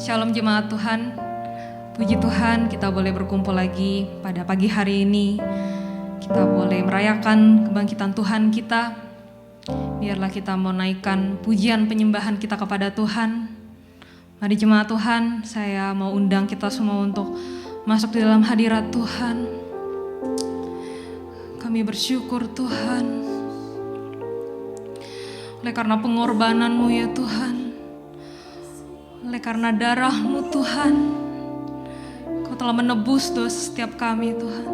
Shalom jemaat Tuhan. Puji Tuhan kita boleh berkumpul lagi pada pagi hari ini. Kita boleh merayakan kebangkitan Tuhan kita. Biarlah kita menaikkan pujian penyembahan kita kepada Tuhan. Mari jemaat Tuhan, saya mau undang kita semua untuk masuk di dalam hadirat Tuhan. Kami bersyukur Tuhan, oleh karena pengorbanan-Mu ya Tuhan, oleh karena darah-Mu Tuhan, Kau telah menebus dosa setiap kami Tuhan.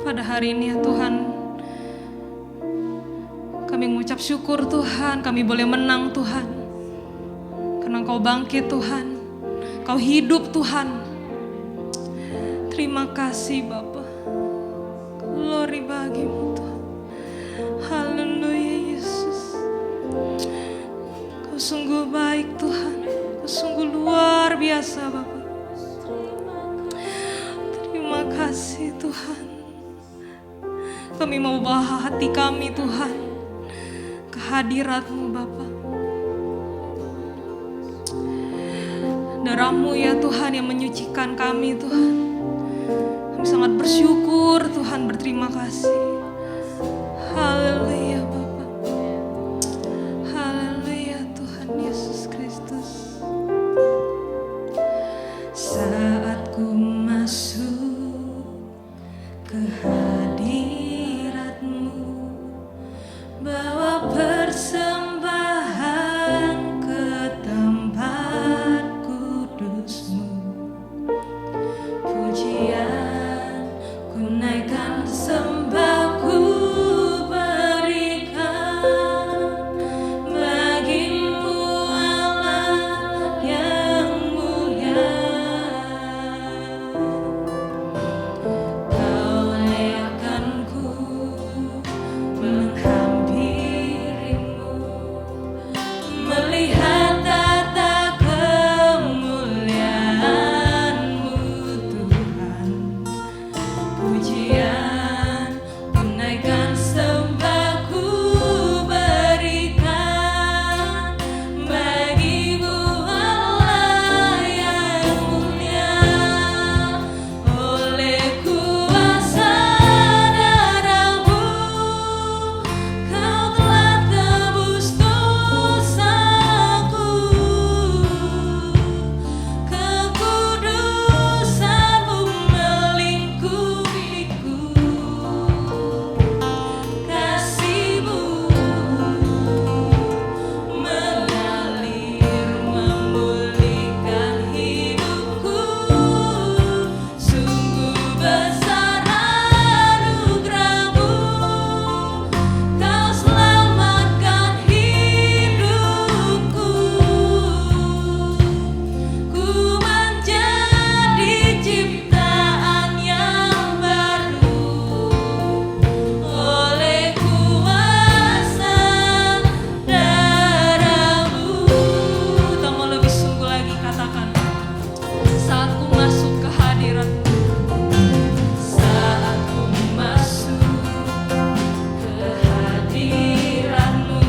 Pada hari ini ya Tuhan, kami mengucap syukur Tuhan, kami boleh menang Tuhan, karena Kau bangkit Tuhan, Kau hidup Tuhan. Terima kasih Bapa, glory bagi-Mu Tuhan. Haleluya Yesus, Kau sungguh baik Tuhan, Kau sungguh luar biasa Bapa. Terima kasih Tuhan. Kami mau bawa hati kami Tuhan ke hadirat-Mu Bapa. Darah-Mu ya Tuhan yang menyucikan kami Tuhan. Kami sangat bersyukur Tuhan, berterima kasih. Haleluya Bapa. Haleluya Tuhan Yesus Kristus. Saat ku masuk ke hadirat-Mu, bawa persembahan ke tempat kudus-Mu, pujian ku naikkan, sembah ku berikan bagi-Mu Allah yang mulia. Kau layakkan ku menghampiri-Mu, melihat tata kemuliaan-Mu Tuhan. Pujian ku naikkan, sembah ku berikan bagi-Mu Allah yang mulia. Oleh kuasa darah-Mu, Kau telah tebus dosaku. Kekudusan-Mu melingkupiku, kasih-Mu mengalir memulihkan hidupku. Sungguh besar anugerah-Mu, Kau selamatkan hidupku. Ku menjadi ciptaan yang baru oleh kuasa darah-Mu. Tak mau lebih sungguh lagi katakan, saat ku masuk ke hadirat-Mu, saat ku masuk ke hadirat-Mu,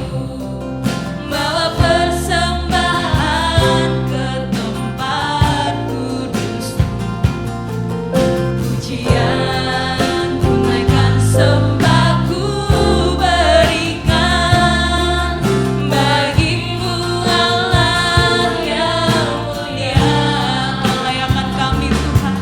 bawa persembahan ke tempat kudus-Mu, pujian ku naikkan, sembah ku berikan bagi-Mu Allah yang mulia. Kau layakkan kami Tuhan,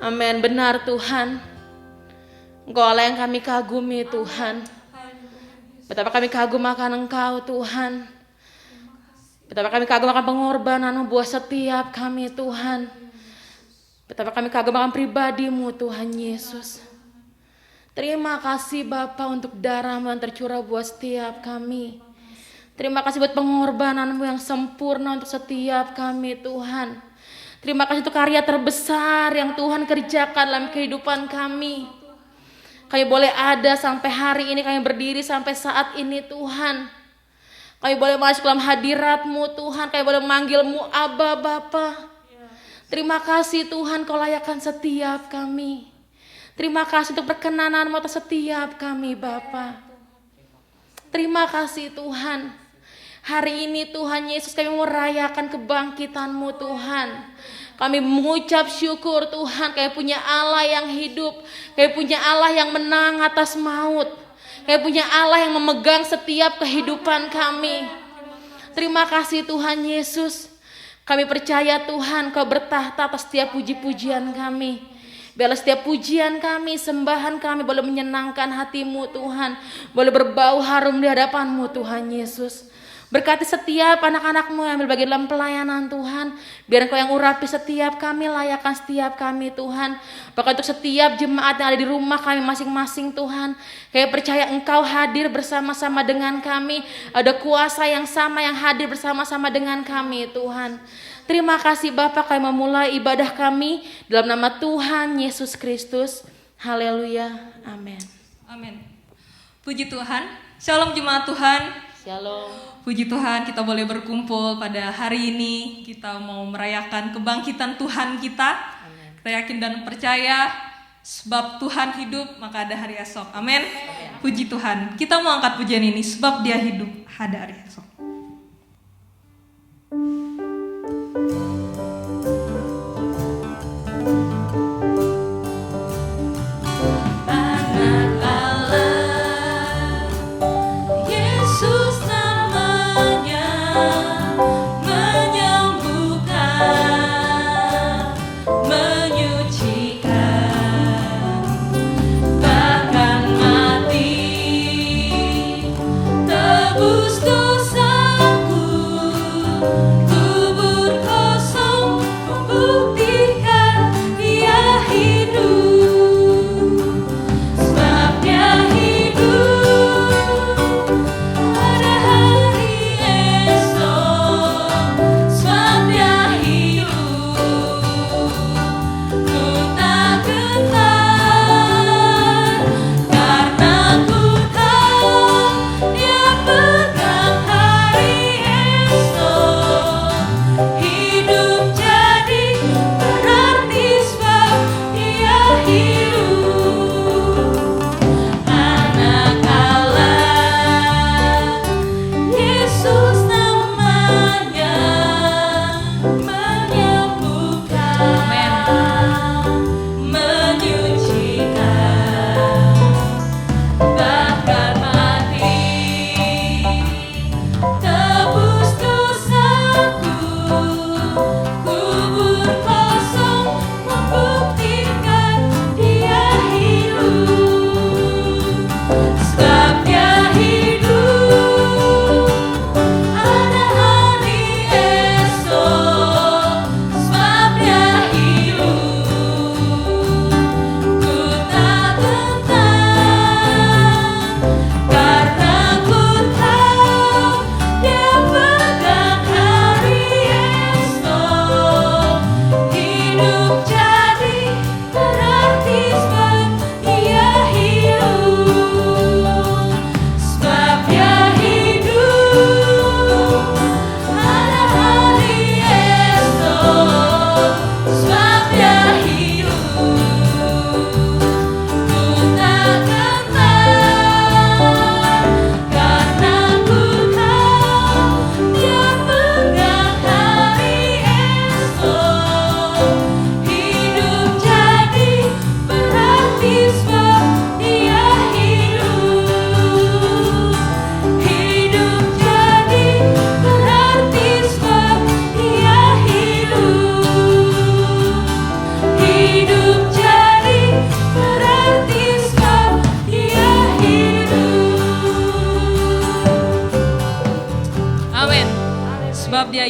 Amin. Benar Tuhan, Engkau Allah yang kami kagumi Tuhan. Betapa kami kagum akan Engkau Tuhan. Betapa kami kagum akan pengorbanan-Mu buat setiap kami Tuhan. Betapa kami kagum akan pribadi-Mu Tuhan Yesus. Terima kasih Bapa untuk darah-Mu yang tercurah buat setiap kami. Terima kasih buat pengorbanan-Mu yang sempurna untuk setiap kami Tuhan. Terima kasih untuk karya terbesar yang Tuhan kerjakan dalam kehidupan kami. Kami boleh ada sampai hari ini, kami berdiri sampai saat ini Tuhan. Kami boleh masuk dalam hadirat-Mu Tuhan, kami boleh memanggil-Mu Abba Bapa. Terima kasih Tuhan, Kau layakkan setiap kami. Terima kasih untuk perkenanan-Mu atas setiap kami Bapa. Terima kasih Tuhan. Hari ini Tuhan Yesus kami merayakan kebangkitan-Mu Tuhan. Kami mengucap syukur Tuhan, kami punya Allah yang hidup. Kami punya Allah yang menang atas maut. Kami punya Allah yang memegang setiap kehidupan kami. Terima kasih Tuhan Yesus. Kami percaya Tuhan Kau bertahta atas setiap puji-pujian kami. Biarlah setiap pujian kami, sembahan kami boleh menyenangkan hati-Mu Tuhan. Boleh berbau harum di hadapan-Mu Tuhan Yesus. Berkati setiap anak-anak-Mu yang berbagai dalam pelayanan Tuhan. Biar Engkau yang urapi setiap kami, layakkan setiap kami Tuhan. Bahkan untuk setiap jemaat yang ada di rumah kami masing-masing Tuhan. Kami percaya Engkau hadir bersama-sama dengan kami. Ada kuasa yang sama yang hadir bersama-sama dengan kami Tuhan. Terima kasih Bapa, kami memulai ibadah kami dalam nama Tuhan Yesus Kristus. Haleluya. Amin. Amin. Puji Tuhan. Shalom jemaat Tuhan. Shalom. Puji Tuhan, kita boleh berkumpul pada hari ini. Kita mau merayakan kebangkitan Tuhan kita. Amen. Kita yakin dan percaya sebab Tuhan hidup, maka ada hari esok. Amin. Puji Tuhan. Kita mau angkat pujian ini sebab Dia hidup, ada hari esok. Tebus dosaku, kubur kosong.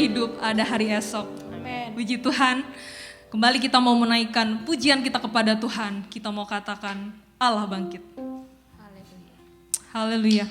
hidup, ada hari esok. Amin. Puji Tuhan. Kembali kita mau menaikkan pujian kita kepada Tuhan. Kita mau katakan Allah bangkit. Haleluya.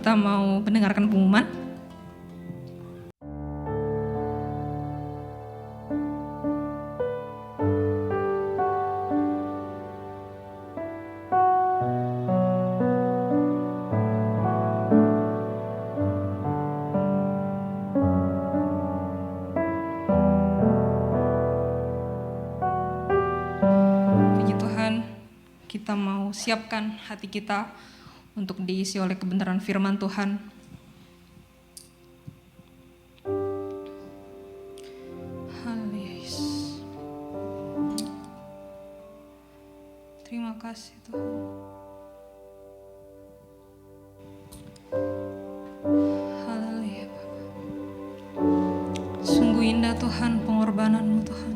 Kita mau mendengarkan pengumuman. Puji Tuhan, kita mau siapkan hati kita untuk diisi oleh kebenaran firman Tuhan. Haleluya. Terima kasih Tuhan. Haleluya Bapa. Sungguh indah Tuhan pengorbanan pengorbanan-Mu Tuhan.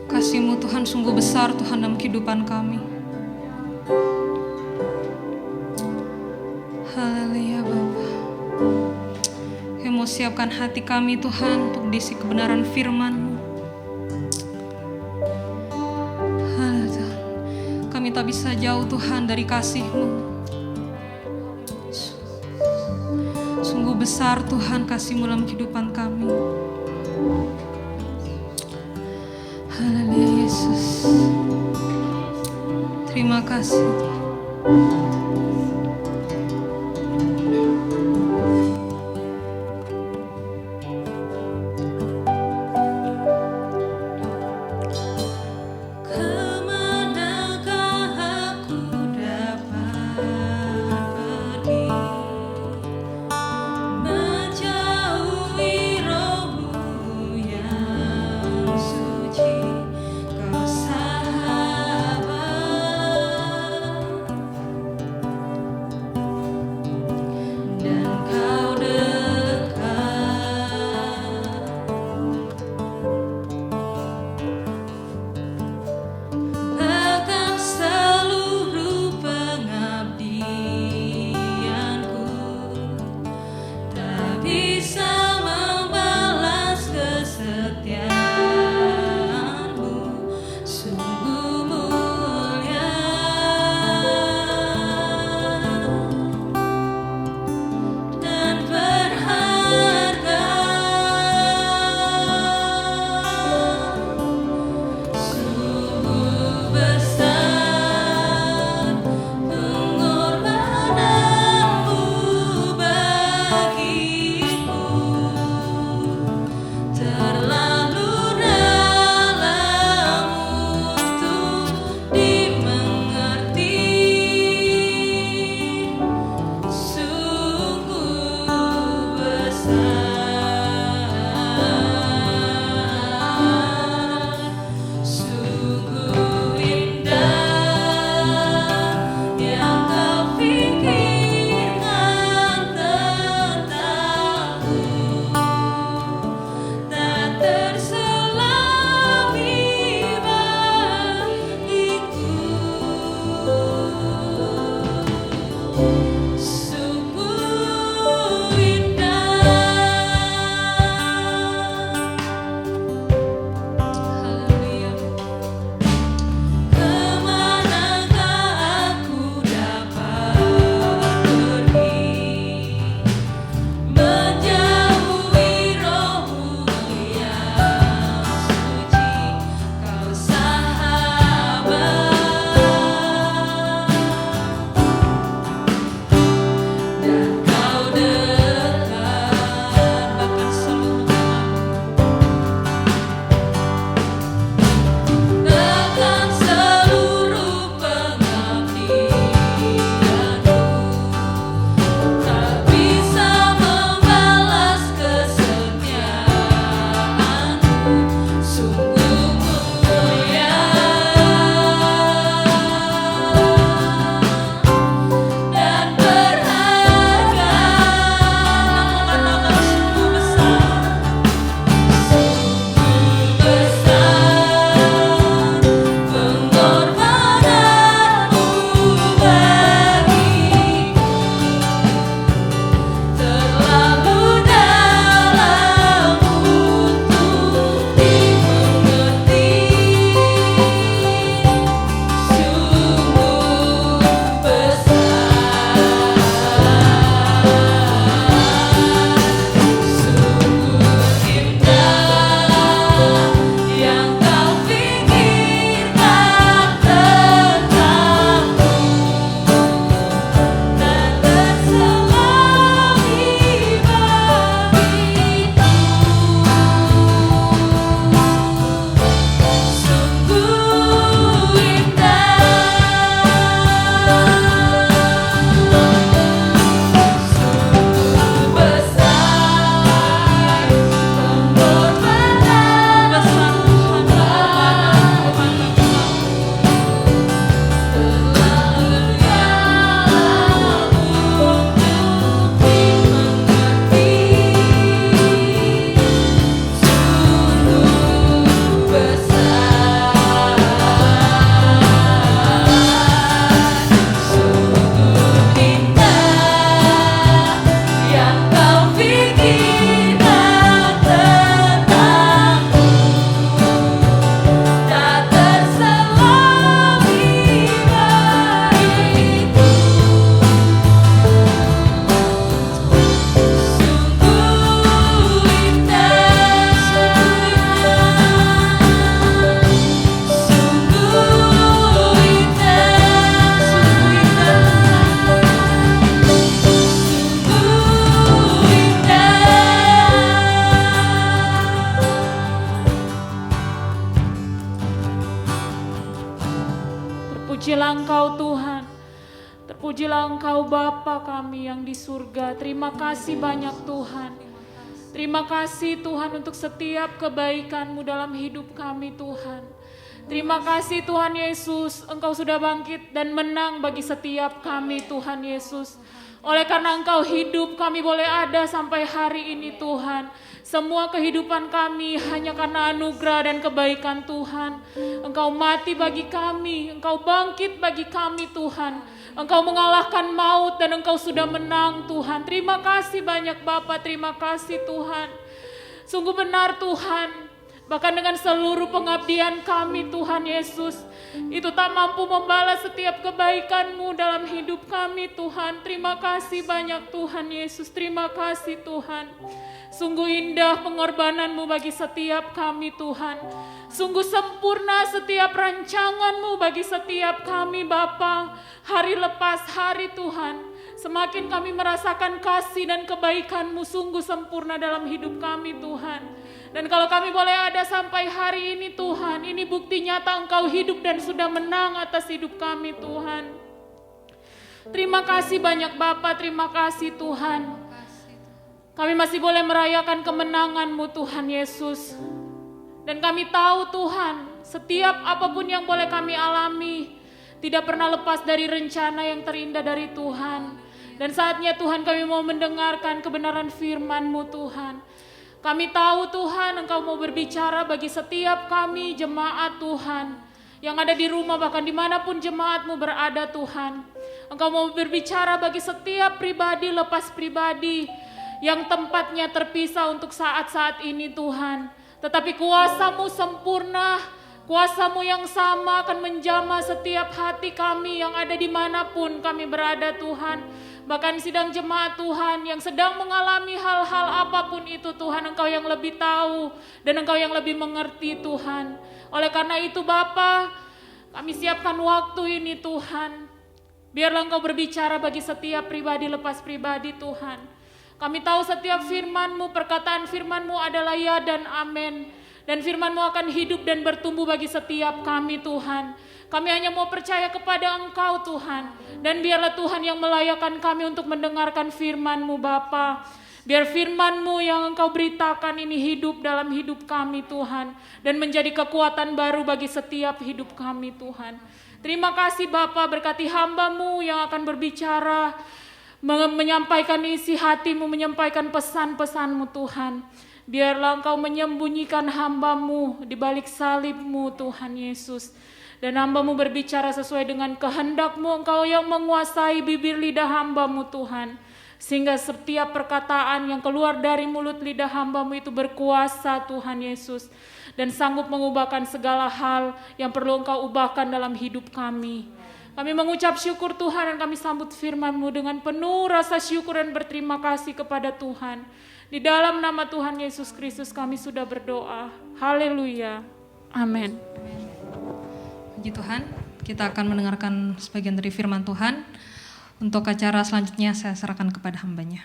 Kasih-Mu Tuhan sungguh besar Tuhan dalam kehidupan kami. Haleluya Bapa. Kami mau siapkan hati kami Tuhan untuk diisi kebenaran firman-Mu. Haleluya. Kami tak bisa jauh Tuhan dari kasih-Mu. Sungguh besar Tuhan kasih-Mu dalam kehidupan kami. Haleluya Yesus. Terima kasih. Terpujilah Engkau Tuhan. Terpujilah Engkau Bapa kami yang di surga. Terima kasih banyak Tuhan. Terima kasih Tuhan untuk setiap kebaikan-Mu dalam hidup kami Tuhan. Terima kasih Tuhan Yesus, Engkau sudah bangkit dan menang bagi setiap kami Tuhan Yesus. Oleh karena Engkau hidup, kami boleh ada sampai hari ini Tuhan. Semua kehidupan kami hanya karena anugerah dan kebaikan Tuhan. Engkau mati bagi kami, Engkau bangkit bagi kami Tuhan. Engkau mengalahkan maut dan Engkau sudah menang Tuhan. Terima kasih banyak Bapa, terima kasih Tuhan. Sungguh benar Tuhan. Bahkan dengan seluruh pengabdian kami Tuhan Yesus, itu tak mampu membalas setiap kebaikan-Mu dalam hidup kami Tuhan. Terima kasih banyak Tuhan Yesus, terima kasih Tuhan. Sungguh indah pengorbanan-Mu bagi setiap kami Tuhan. Sungguh sempurna setiap rancangan-Mu bagi setiap kami Bapa. Hari lepas hari Tuhan, semakin kami merasakan kasih dan kebaikan-Mu sungguh sempurna dalam hidup kami Tuhan. Dan kalau kami boleh ada sampai hari ini Tuhan, ini bukti nyata Engkau hidup dan sudah menang atas hidup kami Tuhan. Terima kasih banyak Bapa, terima kasih Tuhan. Kami masih boleh merayakan kemenangan-Mu Tuhan Yesus. Dan kami tahu Tuhan, setiap apapun yang boleh kami alami, tidak pernah lepas dari rencana yang terindah dari Tuhan. Dan saatnya Tuhan kami mau mendengarkan kebenaran firman-Mu Tuhan. Kami tahu Tuhan Engkau mau berbicara bagi setiap kami jemaat Tuhan. Yang ada di rumah bahkan dimanapun jemaat-Mu berada Tuhan. Engkau mau berbicara bagi setiap pribadi lepas pribadi yang tempatnya terpisah untuk saat-saat ini Tuhan. Tetapi kuasa-Mu sempurna, kuasa-Mu yang sama akan menjamah setiap hati kami yang ada dimanapun kami berada Tuhan. Bahkan sidang jemaat Tuhan yang sedang mengalami hal-hal apapun itu Tuhan, Engkau yang lebih tahu dan Engkau yang lebih mengerti Tuhan. Oleh karena itu Bapa, kami siapkan waktu ini Tuhan. Biarlah Engkau berbicara bagi setiap pribadi lepas pribadi Tuhan. Kami tahu setiap firman-Mu, perkataan firman-Mu adalah ya dan amin. Dan firman-Mu akan hidup dan bertumbuh bagi setiap kami Tuhan. Kami hanya mau percaya kepada Engkau Tuhan. Dan biarlah Tuhan yang melayakkan kami untuk mendengarkan firman-Mu Bapa. Biar firman-Mu yang Engkau beritakan ini hidup dalam hidup kami Tuhan. Dan menjadi kekuatan baru bagi setiap hidup kami Tuhan. Terima kasih Bapa, berkati hamba-Mu yang akan berbicara. Menyampaikan isi hati-Mu, menyampaikan pesan-pesan-Mu Tuhan. Biarlah Engkau menyembunyikan hamba-Mu di balik salib-Mu Tuhan Yesus. Dan hamba-Mu berbicara sesuai dengan kehendak-Mu, Engkau yang menguasai bibir lidah hamba-Mu Tuhan. Sehingga setiap perkataan yang keluar dari mulut lidah hamba-Mu itu berkuasa Tuhan Yesus. Dan sanggup mengubahkan segala hal yang perlu Engkau ubahkan dalam hidup kami. Kami mengucap syukur Tuhan dan kami sambut firman-Mu dengan penuh rasa syukur dan berterima kasih kepada Tuhan. Di dalam nama Tuhan Yesus Kristus kami sudah berdoa. Haleluya. Amin. Puji Tuhan, kita akan mendengarkan sebagian dari firman Tuhan. Untuk acara selanjutnya saya serahkan kepada hambanya.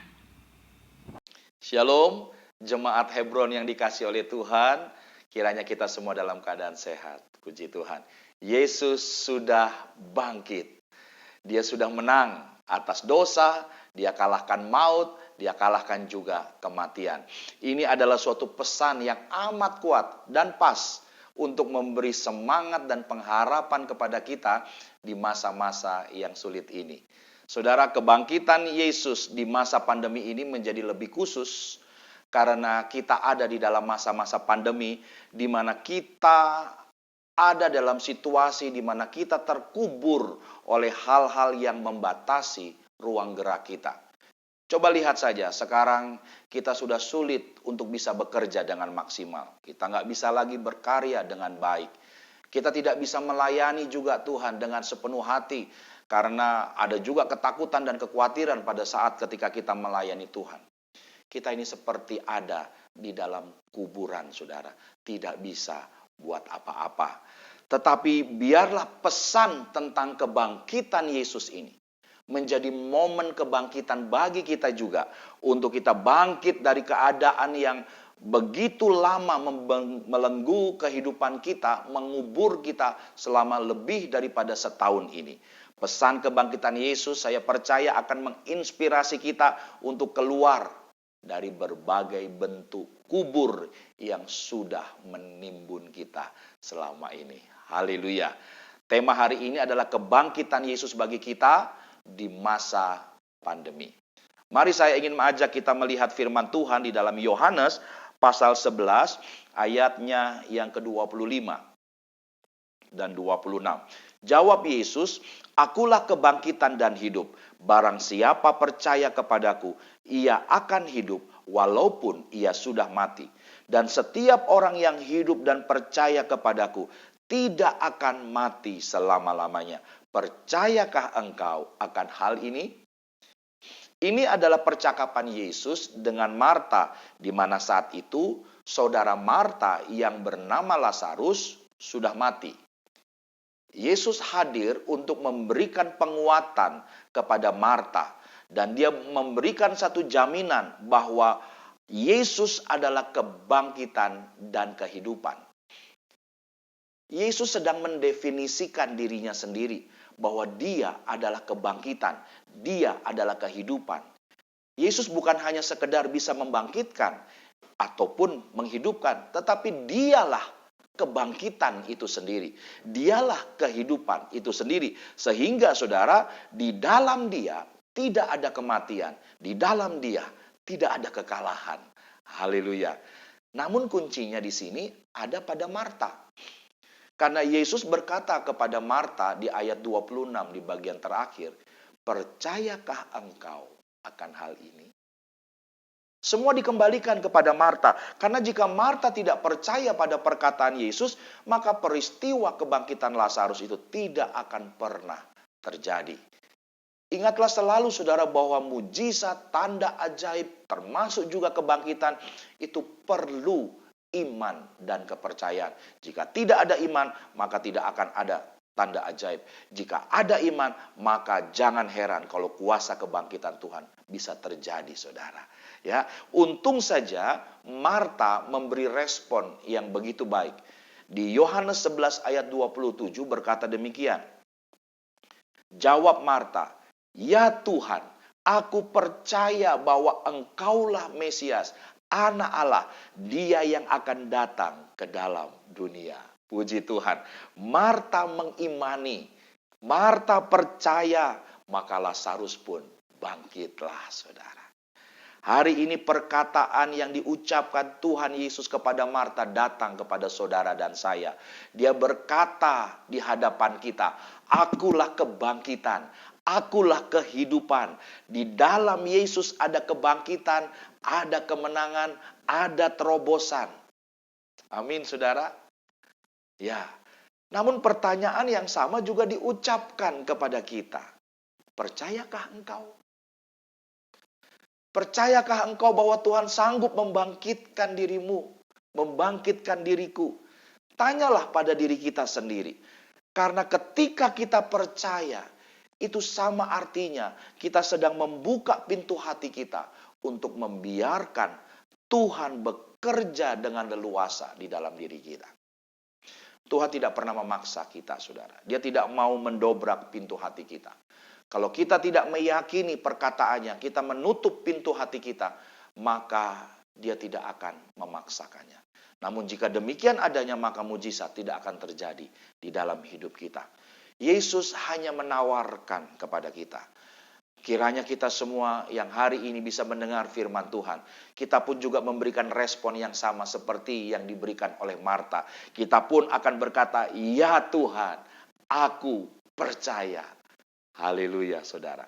Shalom, jemaat Hebron yang dikasih oleh Tuhan. Kiranya kita semua dalam keadaan sehat. Puji Tuhan. Yesus sudah bangkit. Dia sudah menang atas dosa, Dia kalahkan maut, Dia kalahkan juga kematian. Ini adalah suatu pesan yang amat kuat dan pas untuk memberi semangat dan pengharapan kepada kita di masa-masa yang sulit ini. Saudara, kebangkitan Yesus di masa pandemi ini menjadi lebih khusus karena kita ada di dalam masa-masa pandemi di mana kita ada dalam situasi di mana kita terkubur oleh hal-hal yang membatasi ruang gerak kita. Coba lihat saja, sekarang kita sudah sulit untuk bisa bekerja dengan maksimal. Kita nggak bisa lagi berkarya dengan baik. Kita tidak bisa melayani juga Tuhan dengan sepenuh hati. Karena ada juga ketakutan dan kekhawatiran pada saat ketika kita melayani Tuhan. Kita ini seperti ada di dalam kuburan, saudara. Tidak bisa buat apa-apa. Tetapi biarlah pesan tentang kebangkitan Yesus ini menjadi momen kebangkitan bagi kita juga. Untuk kita bangkit dari keadaan yang begitu lama melenggu kehidupan kita, mengubur kita selama lebih daripada setahun ini. Pesan kebangkitan Yesus saya percaya akan menginspirasi kita untuk keluar dari berbagai bentuk kubur yang sudah menimbun kita selama ini. Haleluya. Tema hari ini adalah kebangkitan Yesus bagi kita di masa pandemi. Mari saya ingin mengajak kita melihat firman Tuhan di dalam Yohanes pasal 11 ayatnya yang ke-25 dan 26. Jawab Yesus, "Akulah kebangkitan dan hidup. Barang siapa percaya kepadaku, ia akan hidup walaupun ia sudah mati. Dan setiap orang yang hidup dan percaya kepadaku tidak akan mati selama-lamanya. Percayakah engkau akan hal ini?" Ini adalah percakapan Yesus dengan Marta, di mana saat itu saudara Marta yang bernama Lazarus sudah mati. Yesus hadir untuk memberikan penguatan kepada Marta, dan dia memberikan satu jaminan bahwa Yesus adalah kebangkitan dan kehidupan. Yesus sedang mendefinisikan dirinya sendiri bahwa dia adalah kebangkitan, dia adalah kehidupan. Yesus bukan hanya sekedar bisa membangkitkan ataupun menghidupkan, tetapi dialah kebangkitan itu sendiri. Dialah kehidupan itu sendiri. Sehingga saudara, di dalam dia tidak ada kematian. Di dalam dia tidak ada kekalahan. Haleluya. Namun kuncinya di sini ada pada Marta. Karena Yesus berkata kepada Marta di ayat 26 di bagian terakhir, "Percayakah engkau akan hal ini?" Semua dikembalikan kepada Marta. Karena jika Marta tidak percaya pada perkataan Yesus, maka peristiwa kebangkitan Lazarus itu tidak akan pernah terjadi. Ingatlah selalu saudara bahwa mujizat, tanda ajaib, termasuk juga kebangkitan, itu perlu iman dan kepercayaan. Jika tidak ada iman, maka tidak akan ada tanda ajaib. Jika ada iman, maka jangan heran kalau kuasa kebangkitan Tuhan bisa terjadi, saudara. Ya, untung saja Marta memberi respon yang begitu baik. Di Yohanes 11 ayat 27 berkata demikian. Jawab Marta, "Ya Tuhan, aku percaya bahwa Engkaulah Mesias, Anak Allah, Dia yang akan datang ke dalam dunia." Puji Tuhan. Marta mengimani, Marta percaya, maka Lazarus pun bangkitlah, saudara. Hari ini perkataan yang diucapkan Tuhan Yesus kepada Marta datang kepada saudara dan saya. Dia berkata di hadapan kita, "Akulah kebangkitan, akulah kehidupan." Di dalam Yesus ada kebangkitan, ada kemenangan, ada terobosan. Amin, saudara. Ya, namun pertanyaan yang sama juga diucapkan kepada kita. Percayakah engkau? Percayakah engkau bahwa Tuhan sanggup membangkitkan dirimu, membangkitkan diriku? Tanyalah pada diri kita sendiri. Karena ketika kita percaya, itu sama artinya kita sedang membuka pintu hati kita untuk membiarkan Tuhan bekerja dengan leluasa di dalam diri kita. Tuhan tidak pernah memaksa kita, saudara. Dia tidak mau mendobrak pintu hati kita. Kalau kita tidak meyakini perkataannya, kita menutup pintu hati kita, maka dia tidak akan memaksakannya. Namun jika demikian adanya, maka mujizat tidak akan terjadi di dalam hidup kita. Yesus hanya menawarkan kepada kita. Kiranya kita semua yang hari ini bisa mendengar firman Tuhan. Kita pun juga memberikan respon yang sama seperti yang diberikan oleh Marta. Kita pun akan berkata, "Ya Tuhan, aku percaya." Haleluya, saudara.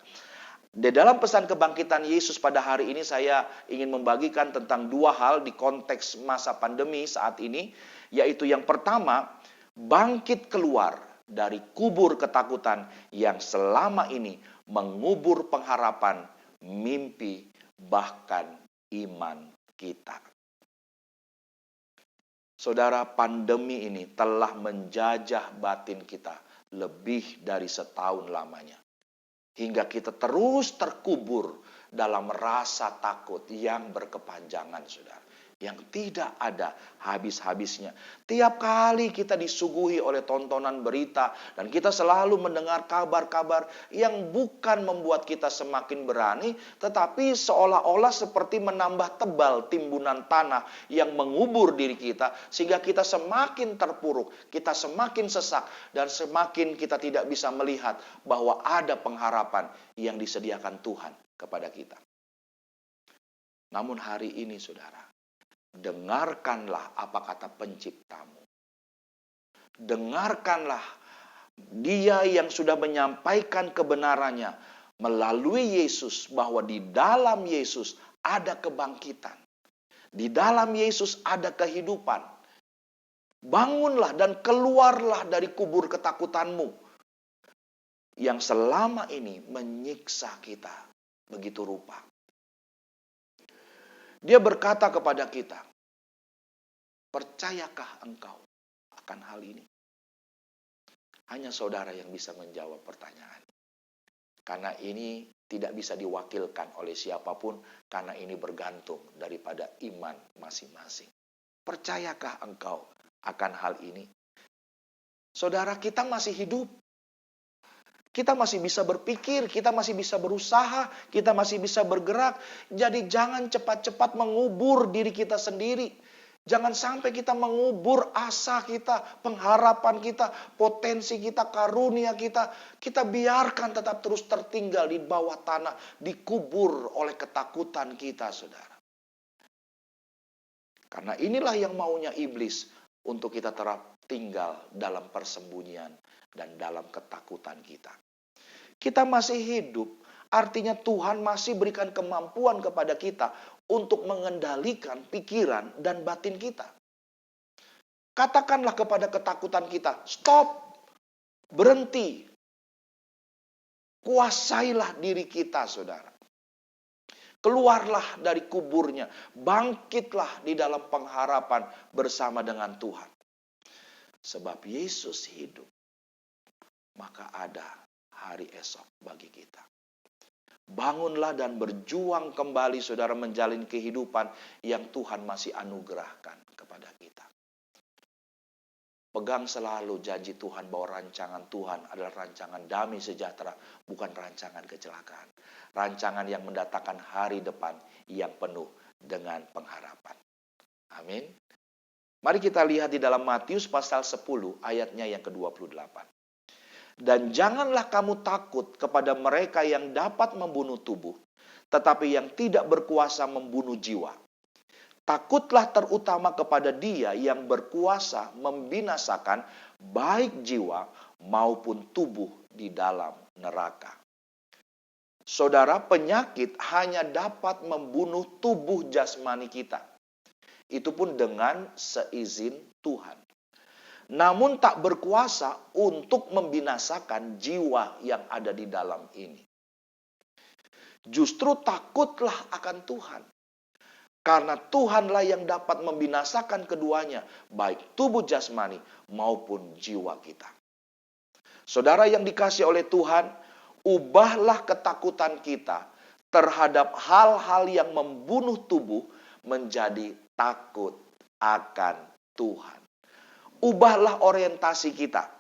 Di dalam pesan kebangkitan Yesus pada hari ini saya ingin membagikan tentang dua hal di konteks masa pandemi saat ini. Yaitu yang pertama, bangkit keluar dari kubur ketakutan yang selama ini mengubur pengharapan, mimpi, bahkan iman kita. Saudara, pandemi ini telah menjajah batin kita lebih dari setahun lamanya. Hingga kita terus terkubur dalam rasa takut yang berkepanjangan, saudara. yang tidak ada habis-habisnya. Tiap kali kita disuguhi oleh tontonan berita dan kita selalu mendengar kabar-kabar yang bukan membuat kita semakin berani, tetapi seolah-olah seperti menambah tebal timbunan tanah yang mengubur diri kita sehingga kita semakin terpuruk, kita semakin sesak dan semakin kita tidak bisa melihat bahwa ada pengharapan yang disediakan Tuhan kepada kita. Namun hari ini saudara, dengarkanlah apa kata penciptamu. Dengarkanlah dia yang sudah menyampaikan kebenarannya melalui Yesus bahwa di dalam Yesus ada kebangkitan. Di dalam Yesus ada kehidupan. Bangunlah dan keluarlah dari kubur ketakutanmu yang selama ini menyiksa kita begitu rupa. Dia berkata kepada kita, percayakah engkau akan hal ini? Hanya saudara yang bisa menjawab pertanyaan. Karena ini tidak bisa diwakilkan oleh siapapun, karena ini bergantung daripada iman masing-masing. Percayakah engkau akan hal ini? Saudara, kita masih hidup. Kita masih bisa berpikir, kita masih bisa berusaha, kita masih bisa bergerak. Jadi jangan cepat-cepat mengubur diri kita sendiri. Jangan sampai kita mengubur asa kita, pengharapan kita, potensi kita, karunia kita. Kita biarkan tetap terus tertinggal di bawah tanah, dikubur oleh ketakutan kita, saudara. Karena inilah yang maunya iblis untuk kita tetap tinggal dalam persembunyian dan dalam ketakutan kita. Kita masih hidup, artinya Tuhan masih berikan kemampuan kepada kita untuk mengendalikan pikiran dan batin kita. Katakanlah kepada ketakutan kita, stop, berhenti. Kuasailah diri kita, saudara. Keluarlah dari kuburnya, bangkitlah di dalam pengharapan bersama dengan Tuhan. Sebab Yesus hidup, maka ada hari esok bagi kita. Bangunlah dan berjuang kembali saudara menjalin kehidupan yang Tuhan masih anugerahkan kepada kita. Pegang selalu janji Tuhan bahwa rancangan Tuhan adalah rancangan damai sejahtera, bukan rancangan kecelakaan. Rancangan yang mendatangkan hari depan yang penuh dengan pengharapan. Amin. Mari kita lihat di dalam Matius pasal 10 ayatnya yang ke-28. Dan janganlah kamu takut kepada mereka yang dapat membunuh tubuh, tetapi yang tidak berkuasa membunuh jiwa. Takutlah terutama kepada Dia yang berkuasa membinasakan baik jiwa maupun tubuh di dalam neraka. Saudara, penyakit hanya dapat membunuh tubuh jasmani kita. Itu pun dengan seizin Tuhan. Namun tak berkuasa untuk membinasakan jiwa yang ada di dalam ini. Justru takutlah akan Tuhan. Karena Tuhanlah yang dapat membinasakan keduanya, baik tubuh jasmani maupun jiwa kita. Saudara yang dikasihi oleh Tuhan, ubahlah ketakutan kita terhadap hal-hal yang membunuh tubuh menjadi takut akan Tuhan. Ubahlah orientasi kita.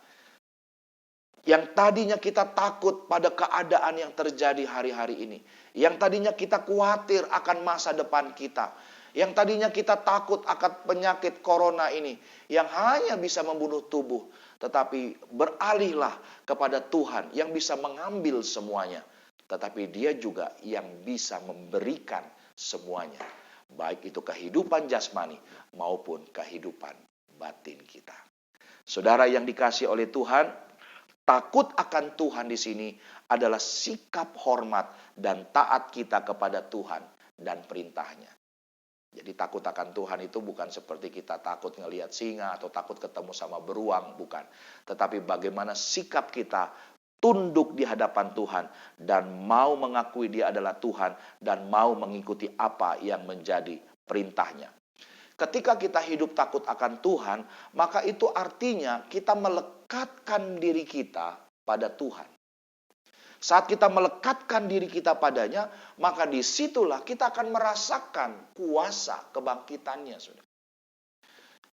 Yang tadinya kita takut pada keadaan yang terjadi hari-hari ini. Yang tadinya kita khawatir akan masa depan kita. Yang tadinya kita takut akan penyakit corona ini. Yang hanya bisa membunuh tubuh. Tetapi beralihlah kepada Tuhan yang bisa mengambil semuanya. Tetapi Dia juga yang bisa memberikan semuanya. Baik itu kehidupan jasmani maupun kehidupan batin kita. Saudara yang dikasihi oleh Tuhan, takut akan Tuhan di sini adalah sikap hormat dan taat kita kepada Tuhan dan perintahnya. Jadi takut akan Tuhan itu bukan seperti kita takut ngelihat singa atau takut ketemu sama beruang, bukan. Tetapi bagaimana sikap kita tunduk di hadapan Tuhan dan mau mengakui Dia adalah Tuhan dan mau mengikuti apa yang menjadi perintahnya. Ketika kita hidup takut akan Tuhan, maka itu artinya kita melekatkan diri kita pada Tuhan. Saat kita melekatkan diri kita padanya, maka disitulah kita akan merasakan kuasa kebangkitannya, saudara.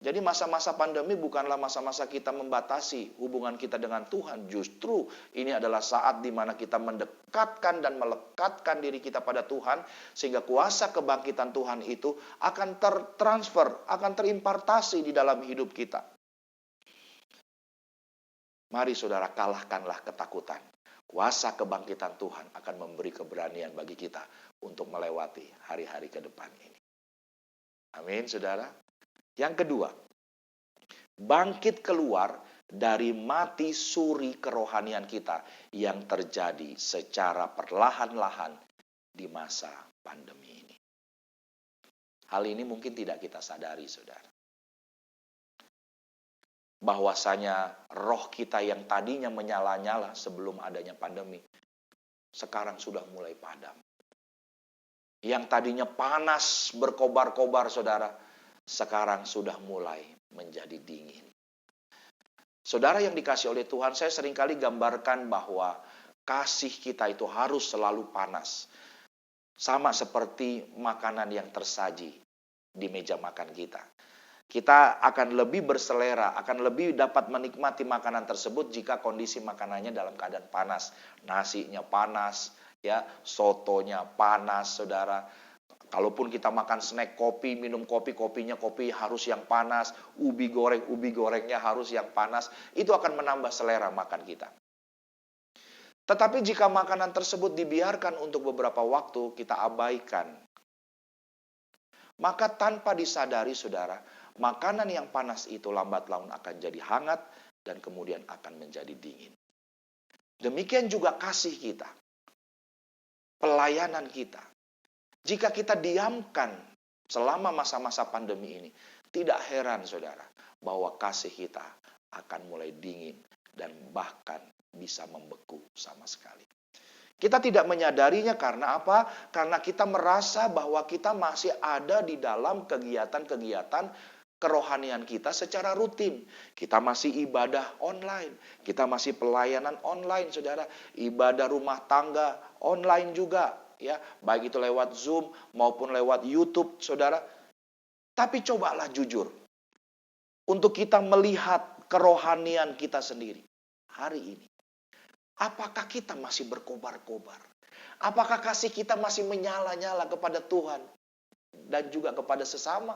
Jadi masa-masa pandemi bukanlah masa-masa kita membatasi hubungan kita dengan Tuhan. Justru ini adalah saat di mana kita mendekatkan dan melekatkan diri kita pada Tuhan. Sehingga kuasa kebangkitan Tuhan itu akan tertransfer, akan terimpartasi di dalam hidup kita. Mari saudara, kalahkanlah ketakutan. Kuasa kebangkitan Tuhan akan memberi keberanian bagi kita untuk melewati hari-hari ke depan ini. Amin, saudara. Yang kedua, bangkit keluar dari mati suri kerohanian kita yang terjadi secara perlahan-lahan di masa pandemi ini. Hal ini mungkin tidak kita sadari, saudara. Bahwasanya roh kita yang tadinya menyala-nyala sebelum adanya pandemi, sekarang sudah mulai padam. Yang tadinya panas berkobar-kobar, saudara, sekarang sudah mulai menjadi dingin. Saudara yang dikasih oleh Tuhan, saya seringkali gambarkan bahwa kasih kita itu harus selalu panas. Sama seperti makanan yang tersaji di meja makan kita. Kita akan lebih berselera, akan lebih dapat menikmati makanan tersebut jika kondisi makanannya dalam keadaan panas. Nasinya panas, ya, sotonya panas, saudara. Kalaupun kita makan snack kopi, minum kopi, kopinya kopi harus yang panas, ubi gorengnya harus yang panas, itu akan menambah selera makan kita. Tetapi jika makanan tersebut dibiarkan untuk beberapa waktu, kita abaikan, maka tanpa disadari, saudara, makanan yang panas itu lambat laun akan jadi hangat dan kemudian akan menjadi dingin. Demikian juga kasih kita, pelayanan kita. Jika kita diamkan selama masa-masa pandemi ini, tidak heran, saudara, bahwa kasih kita akan mulai dingin dan bahkan bisa membeku sama sekali. Kita tidak menyadarinya karena apa? Karena kita merasa bahwa kita masih ada di dalam kegiatan-kegiatan kerohanian kita secara rutin. Kita masih ibadah online, kita masih pelayanan online, saudara. Ibadah rumah tangga online juga. Ya, baik itu lewat Zoom maupun lewat YouTube, saudara. Tapi cobalah jujur untuk kita melihat kerohanian kita sendiri hari ini. Apakah kita masih berkobar-kobar? Apakah kasih kita masih menyala-nyala kepada Tuhan dan juga kepada sesama?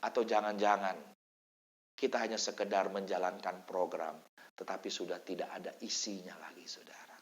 Atau jangan-jangan kita hanya sekedar menjalankan program, tetapi sudah tidak ada isinya lagi, saudara.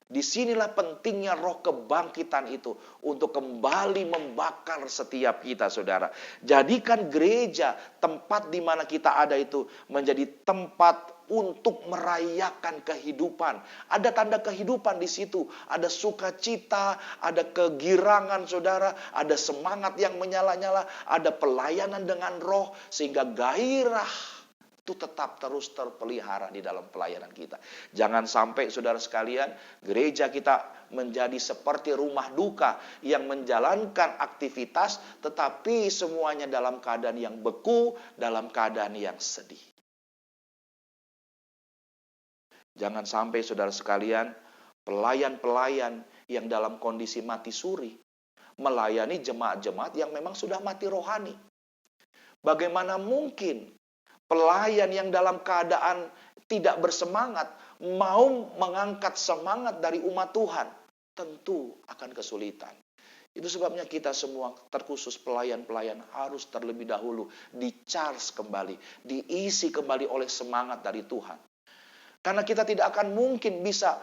Disinilah pentingnya roh kebangkitan itu untuk kembali membakar setiap kita, saudara. Jadikan gereja, tempat di mana kita ada itu, menjadi tempat untuk merayakan kehidupan. Ada tanda kehidupan di situ. Ada sukacita, ada kegirangan, saudara. Ada semangat yang menyala-nyala. Ada pelayanan dengan roh, sehingga gairah itu tetap terus terpelihara di dalam pelayanan kita. Jangan sampai, saudara sekalian, gereja kita menjadi seperti rumah duka yang menjalankan aktivitas, tetapi semuanya dalam keadaan yang beku, dalam keadaan yang sedih. Jangan sampai, saudara sekalian, pelayan-pelayan yang dalam kondisi mati suri melayani jemaat-jemaat yang memang sudah mati rohani. Bagaimana mungkin pelayan yang dalam keadaan tidak bersemangat mau mengangkat semangat dari umat Tuhan? Tentu akan kesulitan. Itu sebabnya kita semua, terkhusus pelayan-pelayan, harus terlebih dahulu di-charge kembali, diisi kembali oleh semangat dari Tuhan. Karena kita tidak akan mungkin bisa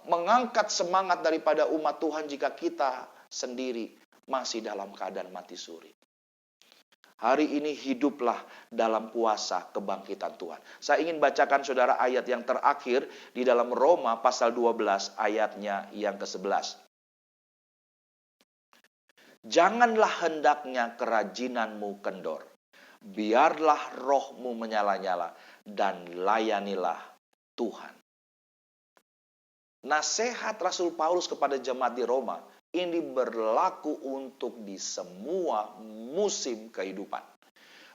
mengangkat semangat daripada umat Tuhan jika kita sendiri masih dalam keadaan mati suri. Hari ini hiduplah dalam kuasa kebangkitan Tuhan. Saya ingin bacakan, saudara, ayat yang terakhir di dalam Roma pasal 12 ayatnya yang ke-11. Janganlah hendaknya kerajinanmu kendor. Biarlah rohmu menyala-nyala dan layanilah Tuhan. Nasihat Rasul Paulus kepada jemaat di Roma ini berlaku untuk di semua musim kehidupan.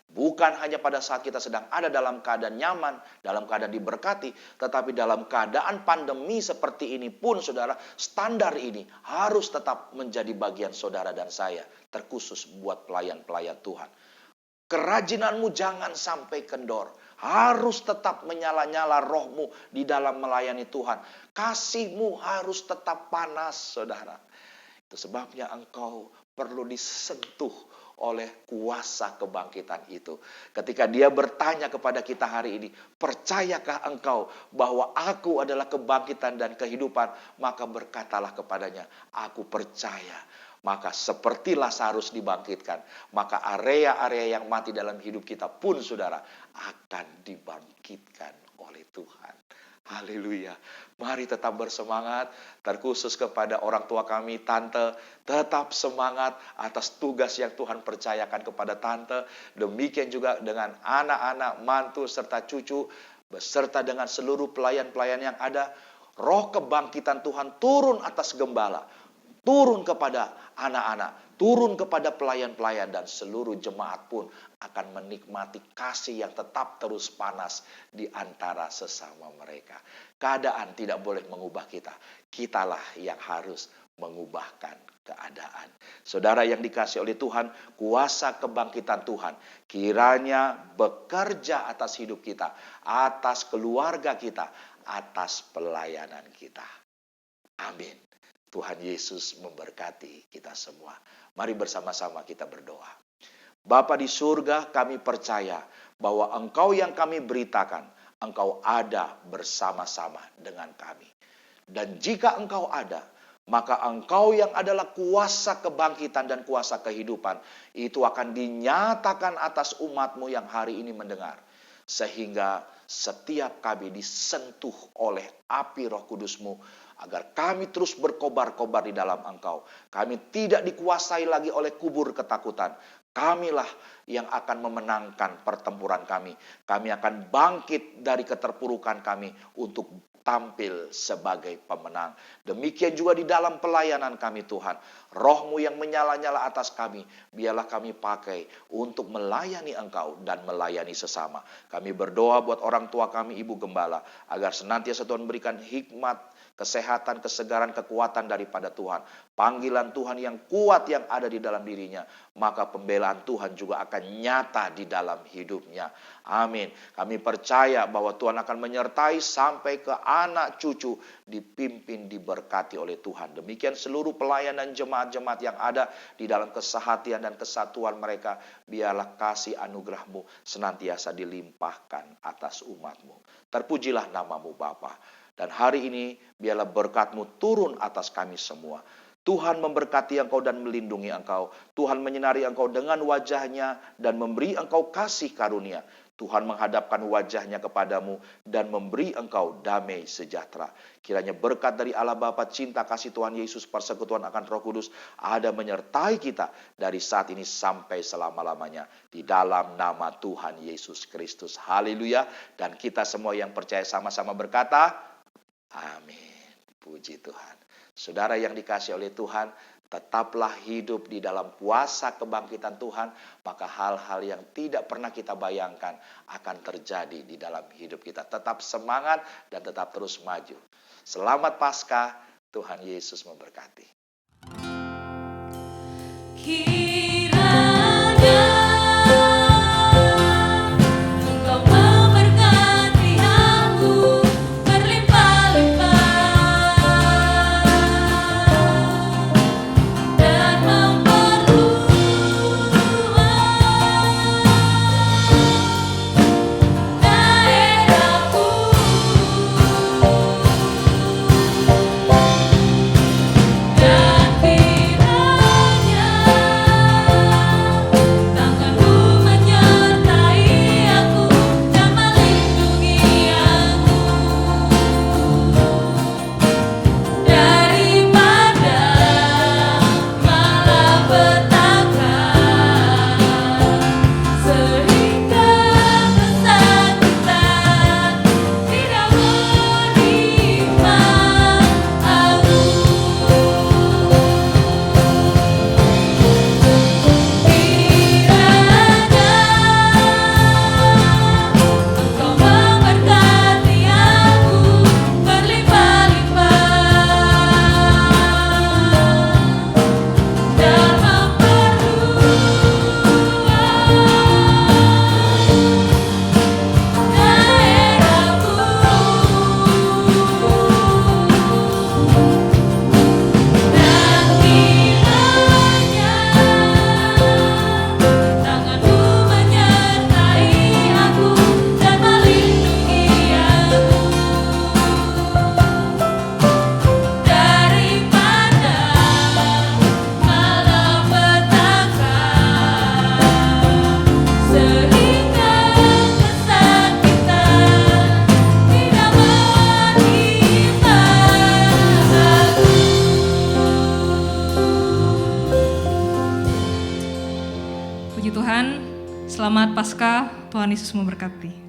Bukan hanya pada saat kita sedang ada dalam keadaan nyaman, dalam keadaan diberkati, tetapi dalam keadaan pandemi seperti ini pun, saudara, standar ini harus tetap menjadi bagian saudara dan saya, terkhusus buat pelayan-pelayan Tuhan. Kerajinanmu jangan sampai kendor. Harus tetap menyala-nyala rohmu di dalam melayani Tuhan. Kasihmu harus tetap panas, saudara. Itu sebabnya engkau perlu disentuh oleh kuasa kebangkitan itu. Ketika dia bertanya kepada kita hari ini, percayakah engkau bahwa aku adalah kebangkitan dan kehidupan? Maka berkatalah kepadanya, aku percaya. Maka seperti Lazarus dibangkitkan, maka area-area yang mati dalam hidup kita pun, saudara, akan dibangkitkan oleh Tuhan. Haleluya. Mari tetap bersemangat, terkhusus kepada orang tua kami, tante, tetap semangat atas tugas yang Tuhan percayakan kepada tante. Demikian juga dengan anak-anak, mantu, serta cucu, beserta dengan seluruh pelayan-pelayan yang ada. Roh kebangkitan Tuhan turun atas gembala, turun kepada anak-anak, turun kepada pelayan-pelayan, dan seluruh jemaat pun akan menikmati kasih yang tetap terus panas di antara sesama mereka. Keadaan tidak boleh mengubah kita. Kitalah yang harus mengubahkan keadaan. Saudara yang dikasihi oleh Tuhan, kuasa kebangkitan Tuhan kiranya bekerja atas hidup kita, atas keluarga kita, atas pelayanan kita. Amin. Tuhan Yesus memberkati kita semua. Mari bersama-sama kita berdoa. Bapa di surga, kami percaya bahwa Engkau yang kami beritakan, Engkau ada bersama-sama dengan kami. Dan jika Engkau ada, maka Engkau yang adalah kuasa kebangkitan dan kuasa kehidupan, itu akan dinyatakan atas umat-Mu yang hari ini mendengar. Sehingga setiap kami disentuh oleh api Roh Kudus-Mu, agar kami terus berkobar-kobar di dalam Engkau. Kami tidak dikuasai lagi oleh kubur ketakutan. Kamilah yang akan memenangkan pertempuran kami. Kami akan bangkit dari keterpurukan kami untuk tampil sebagai pemenang. Demikian juga di dalam pelayanan kami, Tuhan. Roh-Mu yang menyala-nyala atas kami, biarlah kami pakai untuk melayani Engkau dan melayani sesama. Kami berdoa buat orang tua kami, Ibu Gembala, agar senantiasa Tuhan berikan hikmat, kesehatan, kesegaran, kekuatan daripada Tuhan. Panggilan Tuhan yang kuat yang ada di dalam dirinya. Maka pembelaan Tuhan juga akan nyata di dalam hidupnya. Amin. Kami percaya bahwa Tuhan akan menyertai sampai ke anak cucu, dipimpin, diberkati oleh Tuhan. Demikian seluruh pelayanan jemaat-jemaat yang ada di dalam kesehatian dan kesatuan mereka. Biarlah kasih anugerah-Mu senantiasa dilimpahkan atas umat-Mu. Terpujilah nama-Mu Bapa. Dan hari ini biarlah berkat-Mu turun atas kami semua. Tuhan memberkati engkau dan melindungi engkau. Tuhan menyinari engkau dengan wajah-Nya dan memberi engkau kasih karunia. Tuhan menghadapkan wajah-Nya kepadamu dan memberi engkau damai sejahtera. Kiranya berkat dari Allah Bapa, cinta kasih Tuhan Yesus, persekutuan akan Roh Kudus ada menyertai kita dari saat ini sampai selama-lamanya. Di dalam nama Tuhan Yesus Kristus. Haleluya. Dan kita semua yang percaya sama-sama berkata, amin. Puji Tuhan. Saudara yang dikasihi oleh Tuhan, tetaplah hidup di dalam kuasa kebangkitan Tuhan, maka hal-hal yang tidak pernah kita bayangkan akan terjadi di dalam hidup kita. Tetap semangat dan tetap terus maju. Selamat Paskah, Tuhan Yesus memberkati. Prapaskah. Tuhan Yesus memberkati.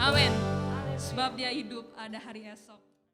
Amin. Sebab dia hidup, ada hari esok.